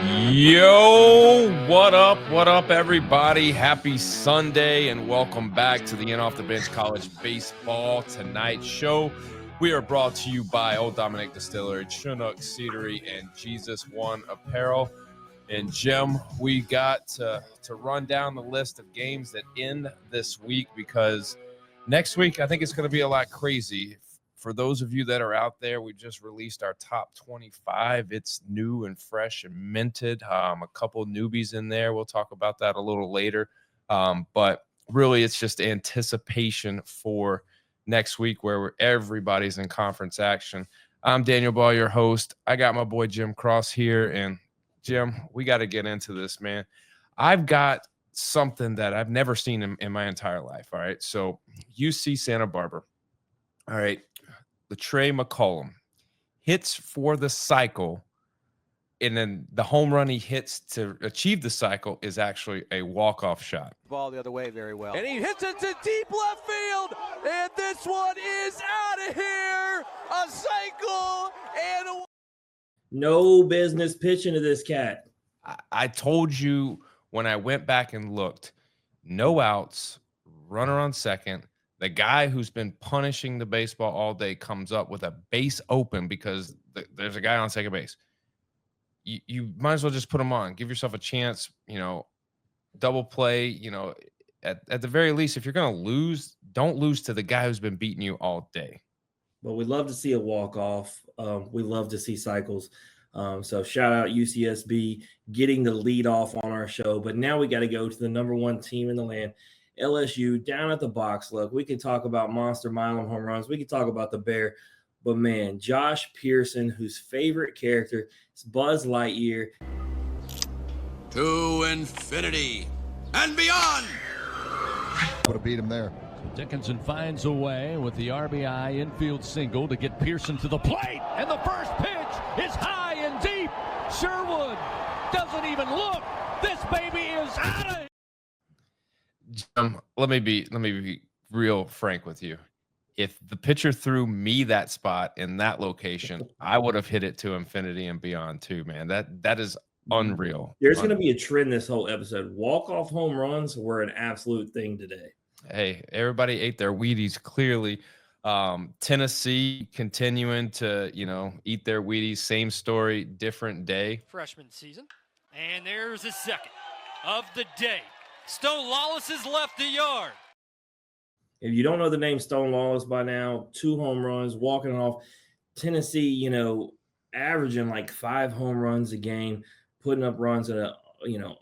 Yo, what up? What up, everybody? Happy Sunday, and welcome back to the In Off the Bench College Baseball Tonight show. We are brought to you by Old Dominic Distillery, Chinook Cedary, and Jesus One Apparel. And Jim, we got to run down the list of games that end this week, because next week I think it's going to be a lot crazy. For those of you that are out there, we just released our top 25. It's new and fresh and minted. A couple newbies in there. We'll talk about that a little later. But really, it's just anticipation for next week where everybody's in conference action. I'm Daniel Ball, your host. I got my boy Jim Cross here. And Jim, we got to get into this, man. I've got something that I've never seen in my entire life. All right. So UC Santa Barbara. All right. Trey McCollum hits for the cycle, and then the home run he hits to achieve the cycle is actually a walk-off shot. Ball the other way very well. And he hits it to deep left field, and this one is out of here. A cycle and no business pitching to this cat. I told you when I went back and looked, no outs, runner on second. The guy who's been punishing the baseball all day comes up with a base open because there's a guy on second base. You might as well just put him on. Give yourself a chance, double play. At the very least, if you're going to lose, don't lose to the guy who's been beating you all day. Well, we love to see a walk-off. We love to see cycles. So shout out UCSB getting the lead off on our show. But now we got to go to the number one team in the land. LSU down at the box. Look, we can talk about monster mile home runs. We can talk about the Bear. But, man, Josh Pearson, whose favorite character is Buzz Lightyear. To infinity and beyond. Would have beat him there. Dickinson finds a way with the RBI infield single to get Pearson to the plate. And the first pitch is high and deep. Sherwood doesn't even look. This baby is out of here. Let me be real frank with you. If the pitcher threw me that spot in that location, I would have hit it to infinity and beyond too, man. That is unreal. There's going to be a trend this whole episode. Walk-off home runs were an absolute thing today. Hey, everybody ate their Wheaties clearly. Tennessee continuing to, eat their Wheaties. Same story, different day. Freshman season. And there's the second of the day. Stone Lawless has left the yard. If you don't know the name Stone Lawless by now, 2 home runs, walking off. Tennessee, averaging like 5 home runs a game, putting up runs at a,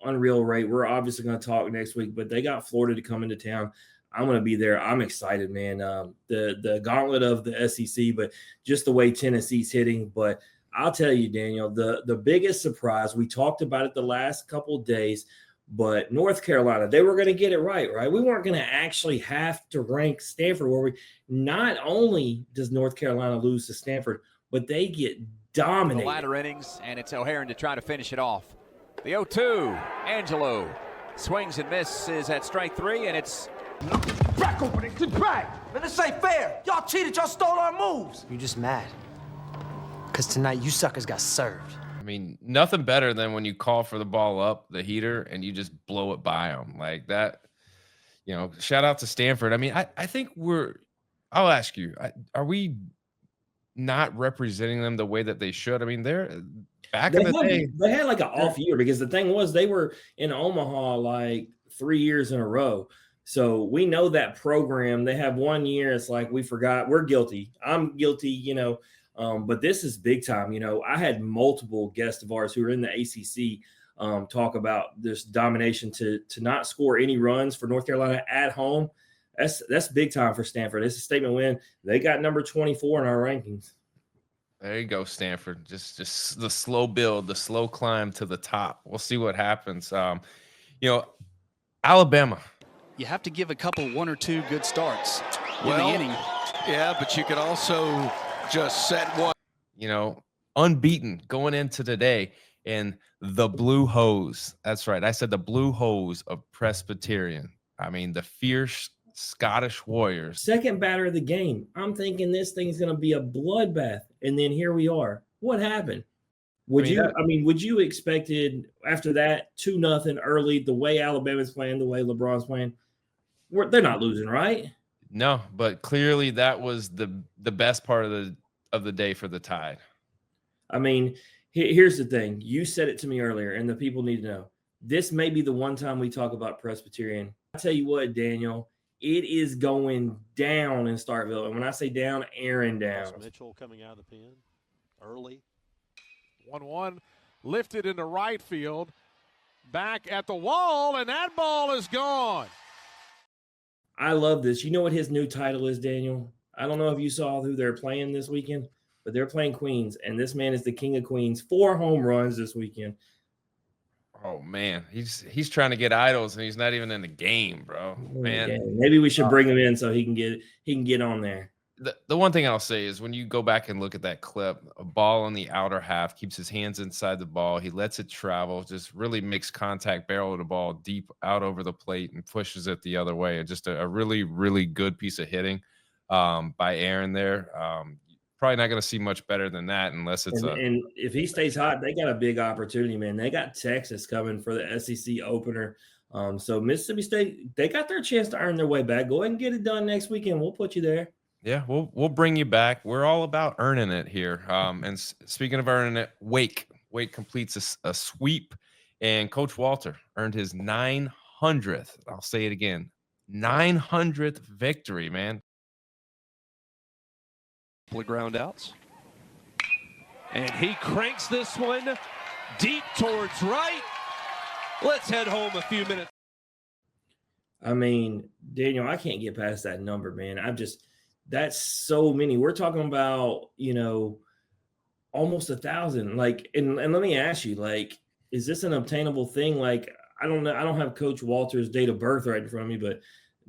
unreal rate. We're obviously going to talk next week, but they got Florida to come into town. I'm going to be there. I'm excited, man. The gauntlet of the SEC, but just the way Tennessee's hitting. But I'll tell you, Daniel, the biggest surprise, we talked about it the last couple of days, but North Carolina, they were going to get it right? We weren't going to actually have to rank Stanford where we not only does North Carolina lose to Stanford, but they get dominated. The latter innings, and it's O'Haron to try to finish it off. The 0-2, Angelo swings and misses at strike 3, and it's back opening to drag. Man, this ain't fair. Y'all cheated. Y'all stole our moves. You're just mad. Because tonight you suckers got served. I mean, nothing better than when you call for the ball up, the heater, and you just blow it by them like that. Shout out to Stanford. I mean, I think I'll ask you, are we not representing them the way that they should? I mean, they're back in the day. They had like an off year because the thing was they were in Omaha like 3 years in a row. So we know that program. They have 1 year. It's like we forgot. We're guilty. I'm guilty, but this is big time. I had multiple guests of ours who are in the ACC talk about this domination to not score any runs for North Carolina at home. That's big time for Stanford. It's a statement win. They got number 24 in our rankings. There you go, Stanford. Just the slow build, the slow climb to the top. We'll see what happens. Alabama. You have to give a couple, 1 or 2 good starts in the inning. Yeah, but you could also just set one. Unbeaten going into today in the Blue Hose. That's right. I said the Blue Hose of Presbyterian. I mean, the fierce Scottish Warriors. Second batter of the game. I'm thinking this thing's going to be a bloodbath. And then here we are. What happened? Would you expected after that 2-0 early, the way Alabama's playing, the way LeBron's playing, they're not losing, right? No, but clearly that was the best part of the day for the Tide. I mean, here's the thing. You said it to me earlier, and the people need to know. This may be the one time we talk about Presbyterian. I tell you what, Daniel, it is going down in Starkville. And when I say down, Aaron down. Mitchell coming out of the pen early. 1-1 lifted into right field. Back at the wall, and that ball is gone. I love this. You know what his new title is, Daniel? I don't know if you saw who they're playing this weekend, but they're playing Queens, and this man is the king of Queens. 4 home runs this weekend. Oh man, he's trying to get idols, and he's not even in the game, bro. Man, maybe we should bring him in so he can get on there. The one thing I'll say is when you go back and look at that clip, a ball on the outer half, keeps his hands inside the ball. He lets it travel, just really makes contact, barrel of the ball deep out over the plate and pushes it the other way. Just a really, really good piece of hitting by Aaron there. Probably not going to see much better than that unless it's and if he stays hot, they got a big opportunity, man. They got Texas coming for the SEC opener. So Mississippi State, they got their chance to earn their way back. Go ahead and get it done next weekend. We'll put you there. Yeah, we'll bring you back. We're all about earning it here. And speaking of earning it, Wake completes a sweep, and Coach Walter earned his 900th. I'll say it again, 900th victory, man. Ground outs. And he cranks this one deep towards right. Let's head home a few minutes. I mean, Daniel, I can't get past that number, man. That's so many. We're talking about, almost 1,000. Like, and let me ask you, like, is this an obtainable thing? Like, I don't know. I don't have Coach Walter's date of birth right in front of me, but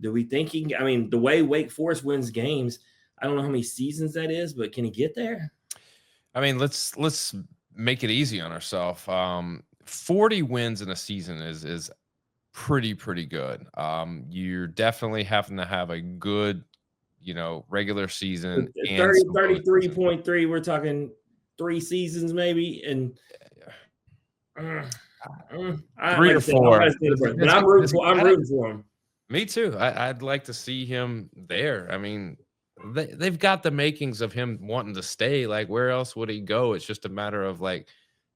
do we think he can? I mean, the way Wake Forest wins games, I don't know how many seasons that is, but can he get there? I mean, let's make it easy on ourselves. 40 wins in a season is pretty good. You're definitely having to have a good, regular season. 33.3. We're talking 3 seasons maybe, and 3 or 4. But I'm rooting for him. Me too. I'd like to see him there. I mean, they've got the makings of him wanting to stay. Like, where else would he go? It's just a matter of, like,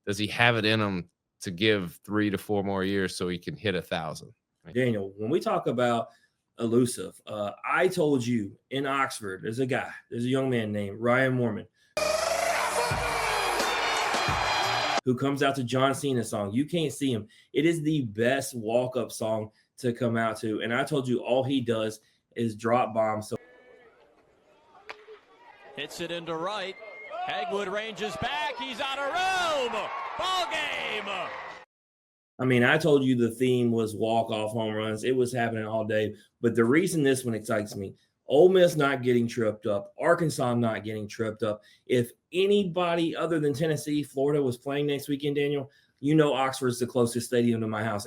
does he have it in him to give 3 to 4 more years so he can hit 1,000? Daniel, when we talk about elusive, I told you in Oxford, there's a young man named Ryan Mormon who comes out to John Cena's song. You can't see him. It is the best walk-up song to come out to. And I told you all he does is drop bombs. So hits it into right. Hagwood ranges back. He's out of room. Ball game. I mean, I told you the theme was walk-off home runs. It was happening all day. But the reason this one excites me, Ole Miss not getting tripped up, Arkansas not getting tripped up. If anybody other than Tennessee, Florida was playing next weekend, Daniel, Oxford's the closest stadium to my house.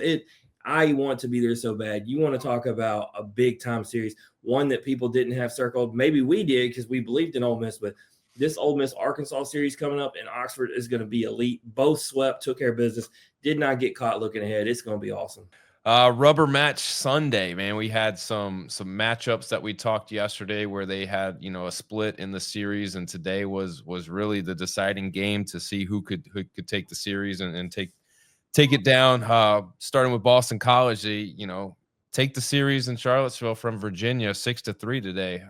I want to be there so bad. You want to talk about a big-time series, one that people didn't have circled. Maybe we did because we believed in Ole Miss, but this Ole Miss-Arkansas series coming up in Oxford is going to be elite. Both swept, took care of business, did not get caught looking ahead. It's going to be awesome. Rubber match Sunday, man. We had some matchups that we talked yesterday where they had, a split in the series, and today was really the deciding game to see who could take the series and take it down. Starting with Boston College, they, take the series in Charlottesville from Virginia 6-3 today.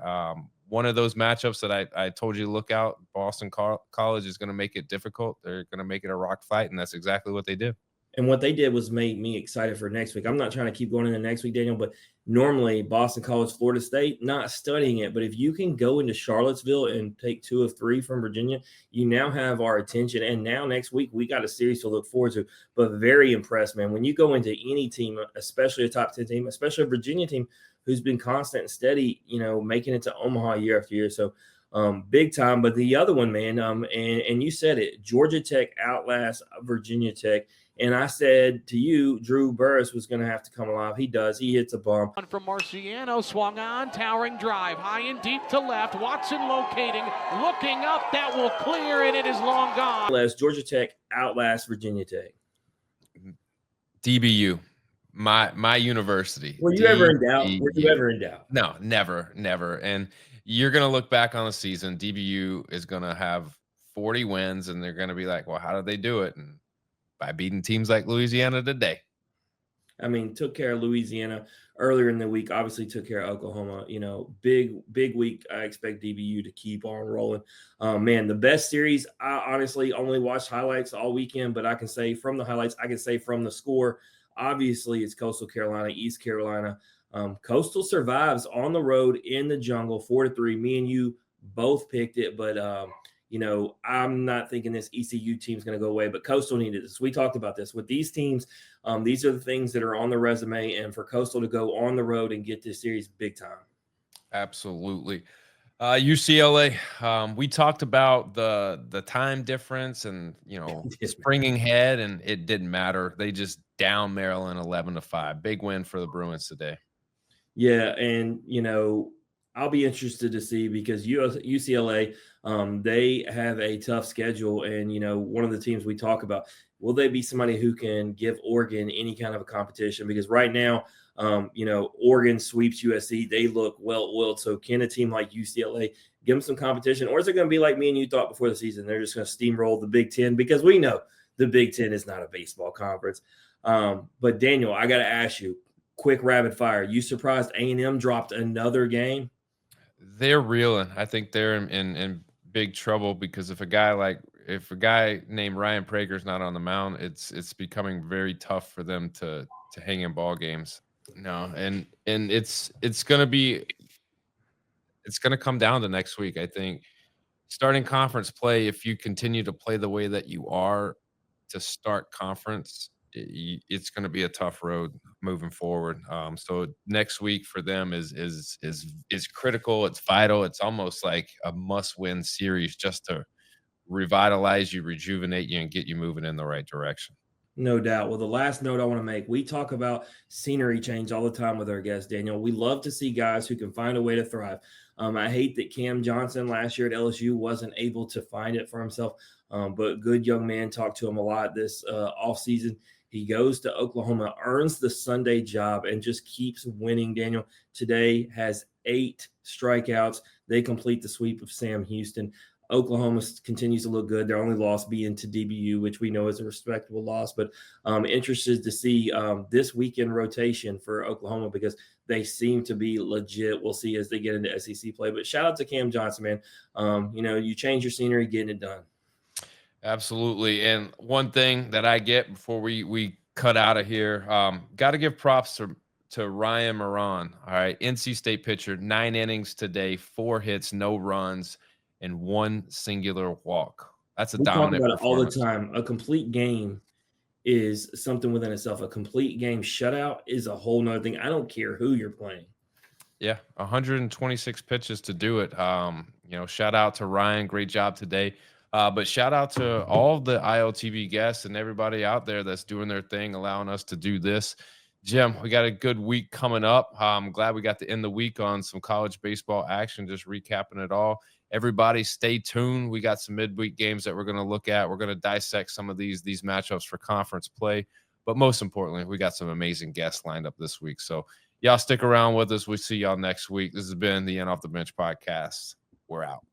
One of those matchups that I told you to look out. Boston College is going to make it difficult. They're going to make it a rock fight, and that's exactly what they did. And what they did was make me excited for next week. I'm not trying to keep going into next week, Daniel, but normally Boston College, Florida State, not studying it. But if you can go into Charlottesville and take 2 of 3 from Virginia, you now have our attention. And now next week, we got a series to look forward to. But very impressed, man. When you go into any team, especially a top 10 team, especially a Virginia team who's been constant and steady, making it to Omaha year after year. So big time. But the other one, man, and you said it, Georgia Tech outlasts Virginia Tech. And I said to you, Drew Burris was going to have to come alive. He does. He hits a bomb. From Marciano, swung on, towering drive, high and deep to left. Watson locating, looking up. That will clear, and it is long gone. Georgia Tech outlasts Virginia Tech. DBU, my university. Were you ever in doubt? Were you ever in doubt? No, never. And you're going to look back on the season. DBU is going to have 40 wins, and they're going to be like, well, how did they do it? And by beating teams like Louisiana today. I mean, took care of Louisiana earlier in the week, obviously took care of Oklahoma. Big week. I expect DBU to keep on rolling. Man, the best series, I honestly only watched highlights all weekend, but I can say from the highlights, I can say from the score, obviously it's Coastal Carolina, East Carolina. Coastal survives on the road in the jungle, 4-3. Me and you both picked it, but I'm not thinking this ECU team is going to go away, but Coastal needed this. We talked about this with these teams. These are the things that are on the resume, and for Coastal to go on the road and get this series, big time. Absolutely. UCLA, we talked about the time difference and, springing head, and it didn't matter. They just down Maryland 11-5. Big win for the Bruins today. Yeah, and, I'll be interested to see because UCLA, they have a tough schedule. And, one of the teams we talk about, will they be somebody who can give Oregon any kind of a competition? Because right now, Oregon sweeps USC. They look well-oiled. So can a team like UCLA give them some competition? Or is it going to be like me and you thought before the season? They're just going to steamroll the Big Ten because we know the Big Ten is not a baseball conference. But, Daniel, I got to ask you, quick rapid fire. You surprised A&M dropped another game? They're reeling. I think they're in big trouble because if a guy named Ryan Prager's not on the mound, it's becoming very tough for them to hang in ball games. No, and it's gonna come down to next week. I think starting conference play, if you continue to play the way that you are to start conference, it's going to be a tough road moving forward. So next week for them is critical. It's vital. It's almost like a must-win series just to revitalize you, rejuvenate you, and get you moving in the right direction. No doubt. Well, the last note I want to make, we talk about scenery change all the time with our guests, Daniel. We love to see guys who can find a way to thrive. I hate that Cam Johnson last year at LSU wasn't able to find it for himself, but good young man, talked to him a lot this offseason. He goes to Oklahoma, earns the Sunday job, and just keeps winning. Daniel today has 8 strikeouts. They complete the sweep of Sam Houston. Oklahoma continues to look good. Their only loss being to DBU, which we know is a respectable loss. But interested to see this weekend rotation for Oklahoma because they seem to be legit. We'll see as they get into SEC play. But shout out to Cam Johnson, man. You change your scenery, getting it done. Absolutely. And one thing that I get before we cut out of here, got to give props to Ryan Moran. All right. NC State pitcher, 9 innings today, 4 hits, no runs, and 1 singular walk. That's a dominant performance. All the time. performance. A complete game is something within itself. A complete game shutout is a whole nother thing. I don't care who you're playing. Yeah, 126 pitches to do it. Shout out to Ryan. Great job today. But shout out to all the IOTB guests and everybody out there that's doing their thing, allowing us to do this. Jim, we got a good week coming up. I'm glad we got to end the week on some college baseball action, just recapping it all. Everybody stay tuned. We got some midweek games that we're going to look at. We're going to dissect some of these matchups for conference play. But most importantly, we got some amazing guests lined up this week. So y'all stick around with us. We'll see y'all next week. This has been the Off the Bench podcast. We're out.